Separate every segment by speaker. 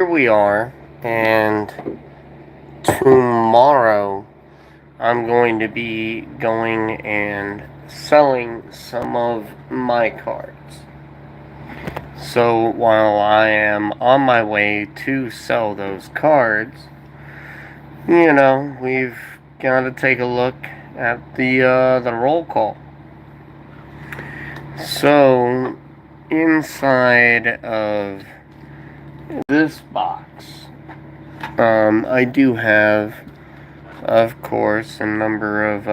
Speaker 1: here we are, and tomorrow I'm going to be going and selling some of my cards. So while I am on my way to sell those cards, we've got to take a look at the roll call. So inside of this box, I do have, of course, a number of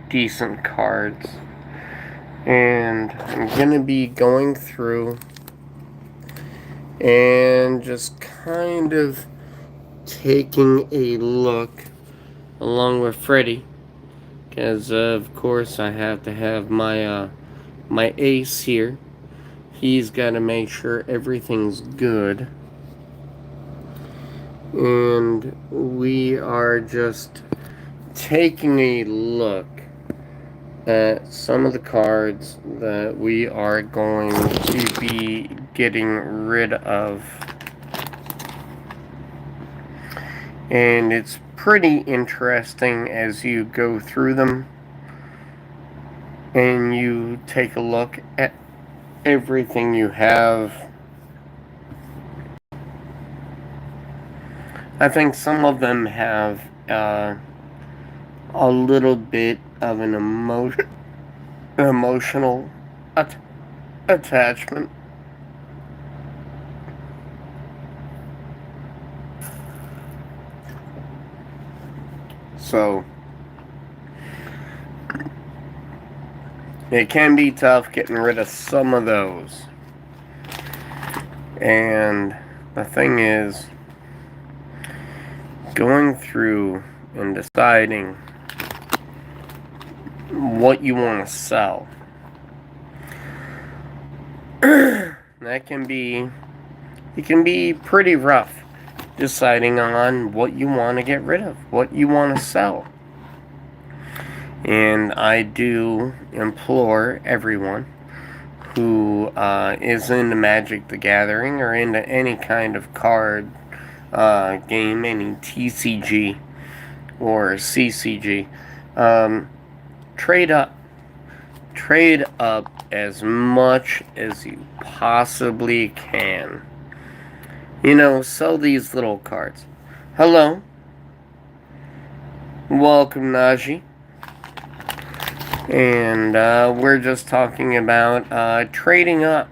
Speaker 1: decent cards, and I'm gonna be going through and just kind of taking a look along with Freddy, because of course I have to have my ace here. He's got to make sure everything's good, and we are just taking a look at some of the cards that we are going to be getting rid of. And it's pretty interesting as you go through them and you take a look at everything you have. I think some of them have a little bit of an emotional attachment. So it can be tough getting rid of some of those. And the thing is, going through and deciding what you want to sell. It can be pretty rough deciding on what you want to get rid of, what you want to sell. And I do implore everyone who is into Magic the Gathering or into any kind of card game, any TCG or CCG, trade up. Trade up as much as you possibly can. Sell these little cards. Hello. Welcome, Najee. And we're just talking about trading up.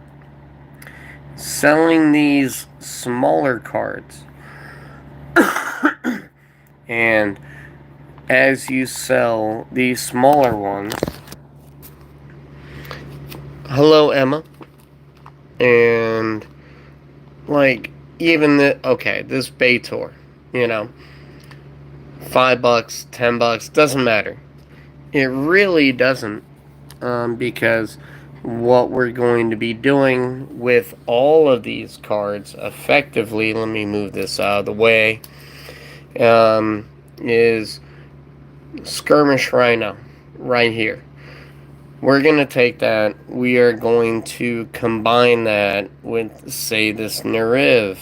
Speaker 1: Selling these smaller cards. And as you sell these smaller ones, hello, Emma. And even this Baitor, $5, $10, doesn't matter. It really doesn't, because what we're going to be doing with all of these cards effectively, let me move this out of the way, is Skirmish Rhino right here. We're going to take that, we are going to combine that with, say, this Nariv,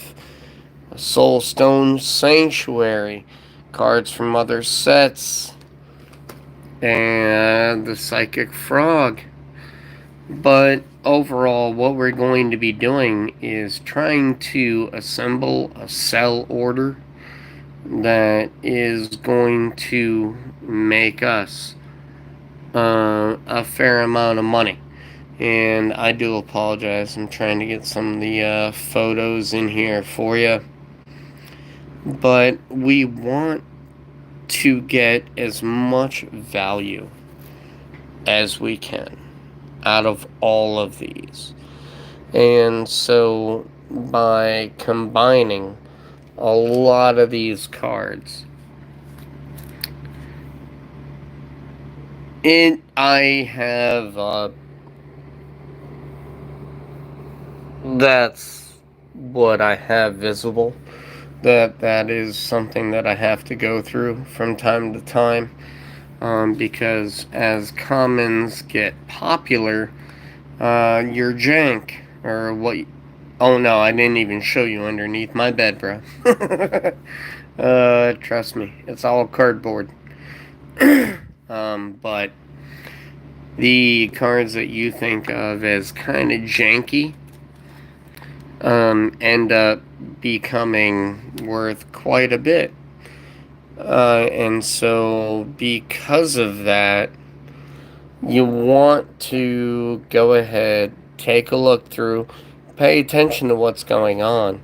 Speaker 1: Soulstone Sanctuary, cards from other sets, and the Psychic Frog. But overall, what we're going to be doing is trying to assemble a sell order that is going to make us a fair amount of money. And I do apologize, I'm trying to get some of the photos in here for you. But we want to get as much value as we can out of all of these. And so by combining a lot of these cards, I have that's what I have visible. That is something that I have to go through from time to time, because as commons get popular, your jank, or Oh no, I didn't even show you underneath my bed, bro. Trust me, it's all cardboard. But the cards that you think of as kind of janky end up becoming worth quite a bit. And so, because of that, you want to go ahead, take a look through, pay attention to what's going on.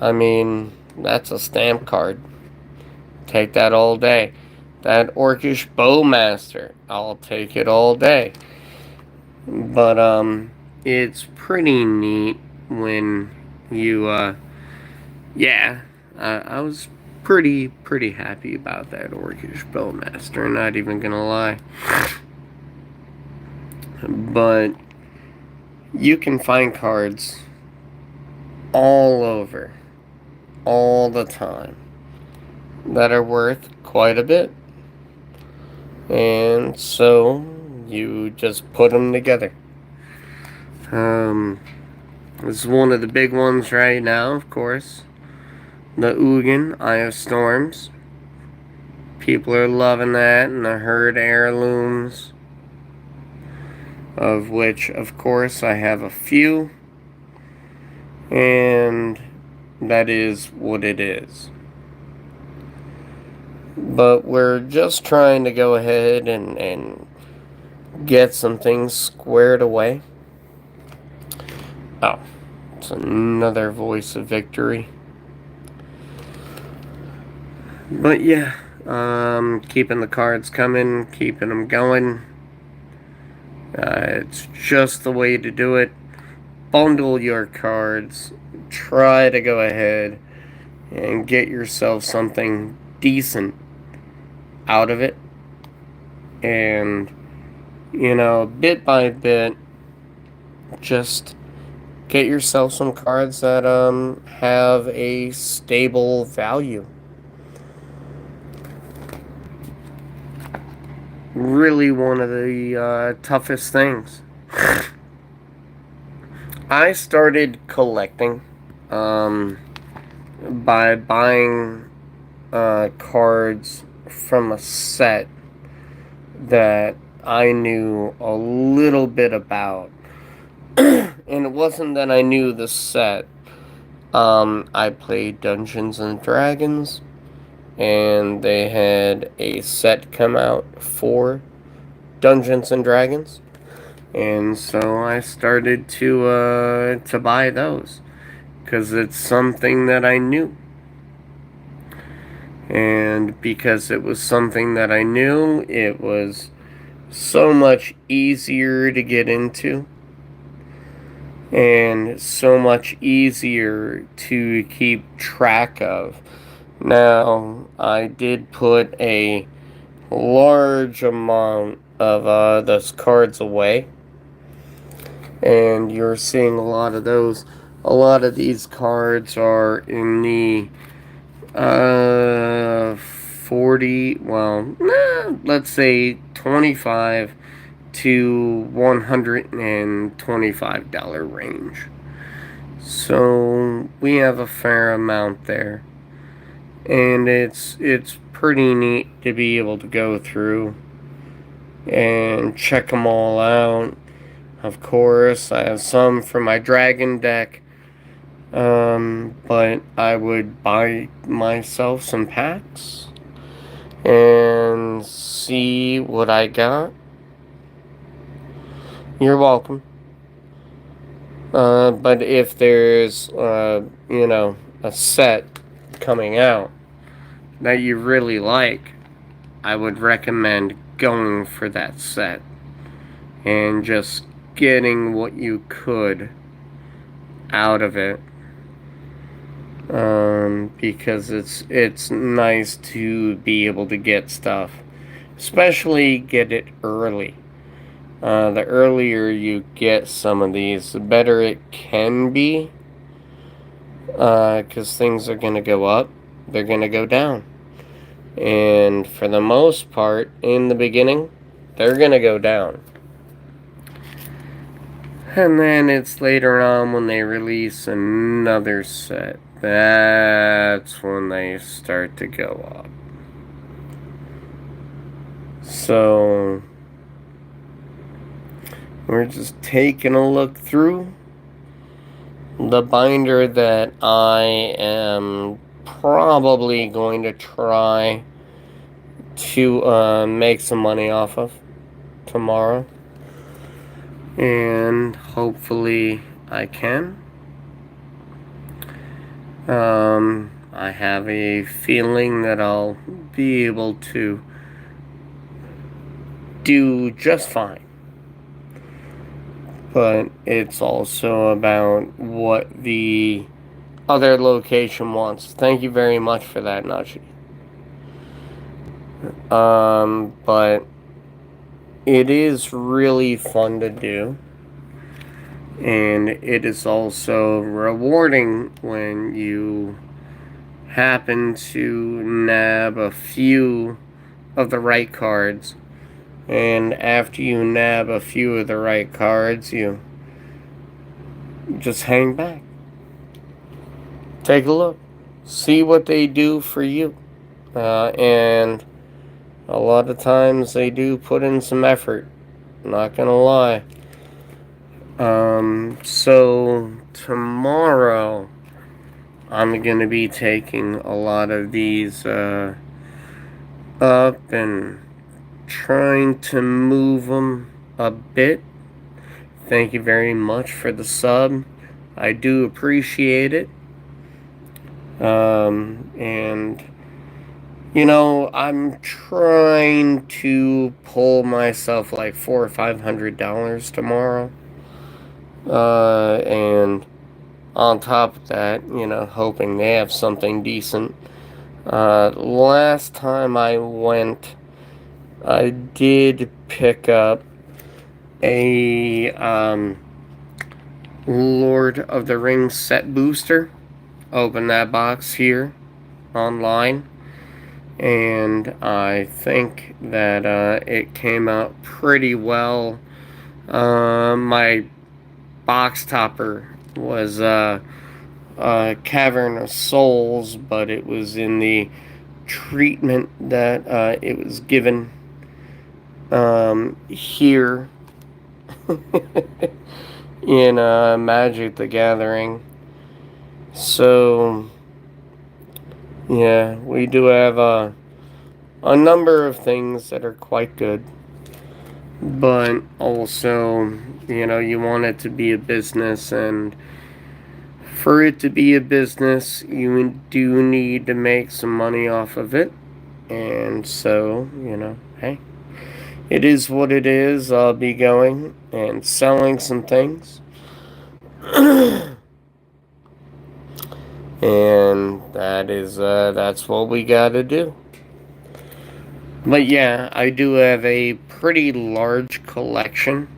Speaker 1: I mean, that's a stamp card. Take that all day. That Orcish Bowmaster, I'll take it all day. But, it's pretty neat when you, yeah, I was pretty happy about that Orcish Bowmaster, not even gonna lie. But you can find cards all over, all the time, that are worth quite a bit. And so you just put them together. This is one of the big ones right now, of course. The Ugin, Eye of Storms. People are loving that, and the Herd Heirlooms, of which, of course, I have a few. And that is what it is. But we're just trying to go ahead and get some things squared away. Oh, it's another voice of victory. But yeah, keeping the cards coming, keeping them going. It's just the way to do it. Bundle your cards. Try to go ahead and get yourself something decent out of it. And, bit by bit, just get yourself some cards that have a stable value. Really one of the toughest things. I started collecting by buying cards from a set that I knew a little bit about. And it wasn't that I knew the set. I played Dungeons and Dragons, and they had a set come out for Dungeons and Dragons, and so I started to buy those because it's something that I knew, and because it was something that I knew, it was so much easier to get into and so much easier to keep track of. Now, I did put a large amount of those cards away, and you're seeing a lot of those. A lot of these cards are in the 40, well, let's say $25 to $125 range. So we have a fair amount there. And it's pretty neat to be able to go through and check them all out. Of course, I have some for my dragon deck, but I would buy myself some packs and see what I got. You're welcome. But if there's, a set coming out that you really like, I would recommend going for that set and just getting what you could out of it, because it's nice to be able to get stuff, especially get it early. The earlier you get some of these, the better it can be, because things are going to go up, they're going to go down. And for the most part, in the beginning, they're going to go down. And then it's later on when they release another set. That's when they start to go up. So we're just taking a look through the binder that I am probably going to try to make some money off of tomorrow. And hopefully I can. I have a feeling that I'll be able to do just fine. But it's also about what the other location wants. Thank you very much for that, Nachi. But it is really fun to do. And it is also rewarding when you happen to nab a few of the right cards. And after you nab a few of the right cards, you just hang back. Take a look. See what they do for you. And a lot of times they do put in some effort. Not gonna lie. So tomorrow I'm gonna be taking a lot of these up and trying to move them a bit. Thank you very much for the sub. I do appreciate it. And you know, I'm trying to pull myself like $400 or $500 tomorrow. And on top of that, you know, hoping they have something decent. Last time I went, I did pick up a Lord of the Rings set booster. Open that box here online, and I think that it came out pretty well. My box topper was Cavern of Souls, but it was in the treatment that it was given here in Magic the Gathering. So yeah, we do have a number of things that are quite good, but also, you know, you want it to be a business, and for it to be a business, you do need to make some money off of it. And so, you know, hey, it is what it is. I'll be going and selling some things. And that's what we gotta do. But yeah, I do have a pretty large collection.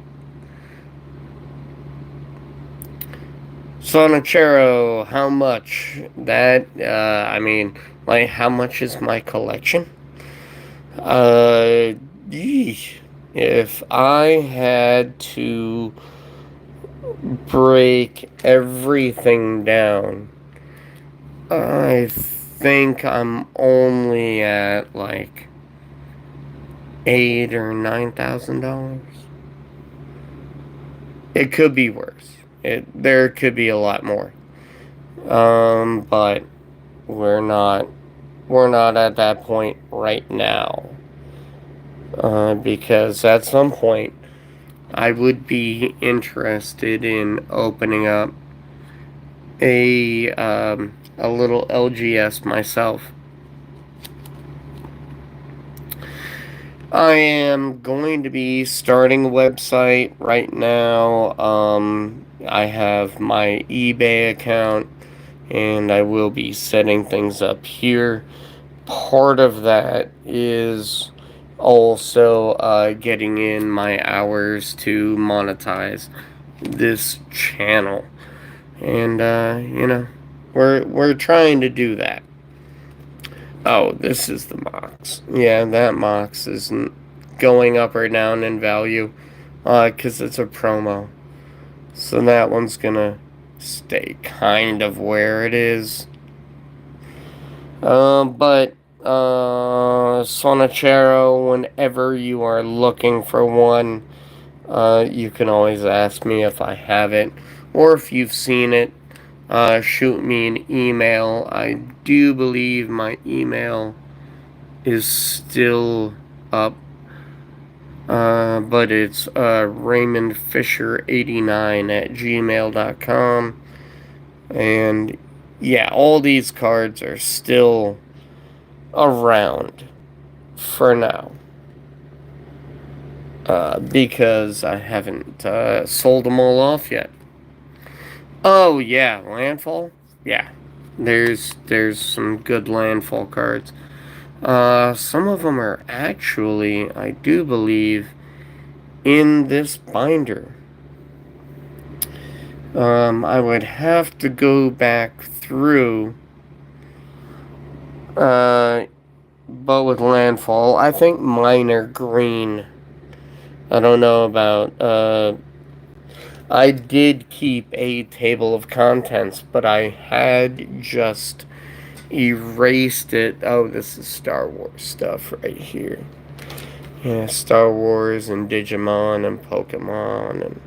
Speaker 1: Sonachero, how much? That, I mean, like, how much is my collection? If I had to break everything down, I think I'm only at like $8,000 or $9,000. It could be worse. There could be a lot more. But we're not at that point right now. Because at some point I would be interested in opening up a little LGS myself. I am going to be starting a website right now. I have my eBay account, and I will be setting things up here. Part of that is also getting in my hours to monetize this channel. And, you know, we're trying to do that. Oh, this is the Mox. Yeah, that Mox isn't going up or down in value, because it's a promo. So that one's gonna stay kind of where it is. But Sonachero, whenever you are looking for one, you can always ask me if I have it, or if you've seen it, shoot me an email. I do believe my email is still up, but it's raymondfisher89@gmail.com. And yeah, all these cards are still around for now. Because I haven't sold them all off yet. Oh yeah, Landfall. Yeah, there's some good Landfall cards. Some of them are actually, I do believe, in this binder. I would have to go back through. But with Landfall, I think mine are green. I don't know about. I did keep a table of contents, but I had just erased it. Oh, this is Star Wars stuff right here. Yeah, Star Wars and Digimon and Pokemon and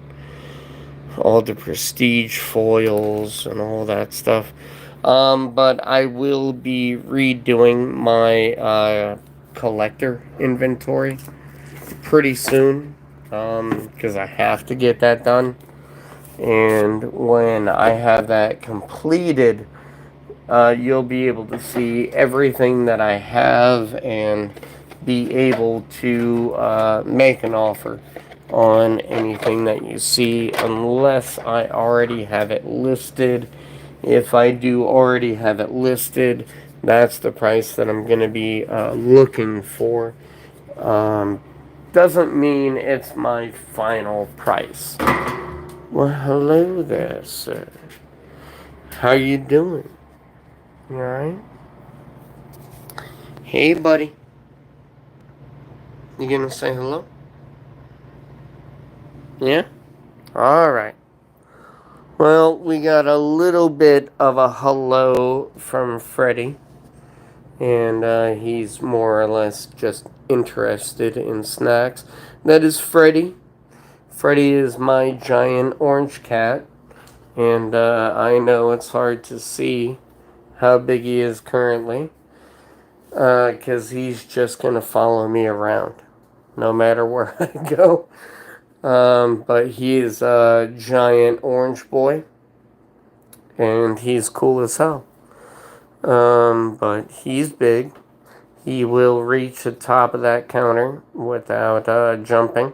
Speaker 1: all the prestige foils and all that stuff. But I will be redoing my collector inventory pretty soon, because I have to get that done. And when I have that completed, you'll be able to see everything that I have and be able to make an offer on anything that you see, unless I already have it listed. If I do already have it listed, that's the price that I'm going to be looking for. Doesn't mean it's my final price. Well, hello there, sir. How you doing? You alright? Hey, buddy. You gonna say hello? Yeah? Alright. Well, we got a little bit of a hello from Freddy. And he's more or less just interested in snacks. That is Freddy. Freddy is my giant orange cat. And I know it's hard to see how big he is currently. Because he's just going to follow me around no matter where I go. But he is a giant orange boy. And he's cool as hell. But he's big. He will reach the top of that counter without jumping.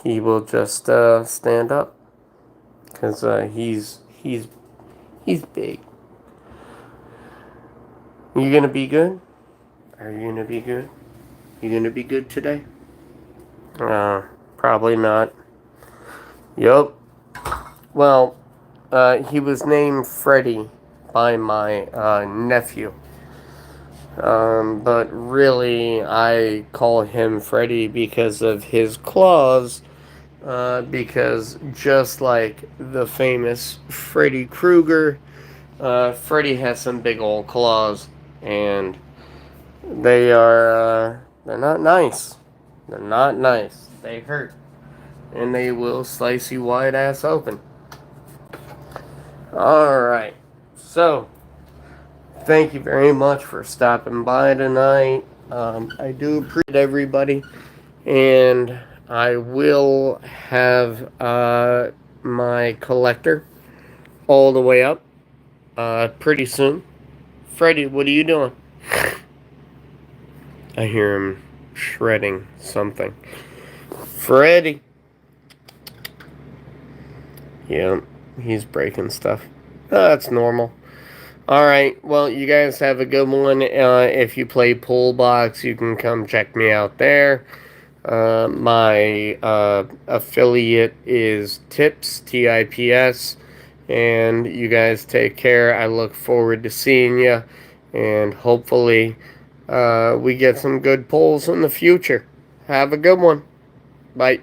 Speaker 1: He will just stand up. Because he's big. You gonna be good? Are you gonna be good? You gonna be good today? Probably not. Yup. Well, he was named Freddy by my nephew. But really, I call him Freddy because of his claws. Because just like the famous Freddy Krueger, Freddy has some big old claws, and they're not nice. They're not nice. They hurt, and they will slice you wide ass open. Alright, so thank you very much for stopping by tonight. I do appreciate everybody, and I will have my collector all the way up pretty soon. Freddy, what are you doing? I hear him shredding something. Freddy. Yeah, he's breaking stuff. That's normal. Alright, well, you guys have a good one. If you play Pool Box, you can come check me out there. My affiliate is Tips, Tips. And you guys take care. I look forward to seeing you. And hopefully we get some good polls in the future. Have a good one. Bye.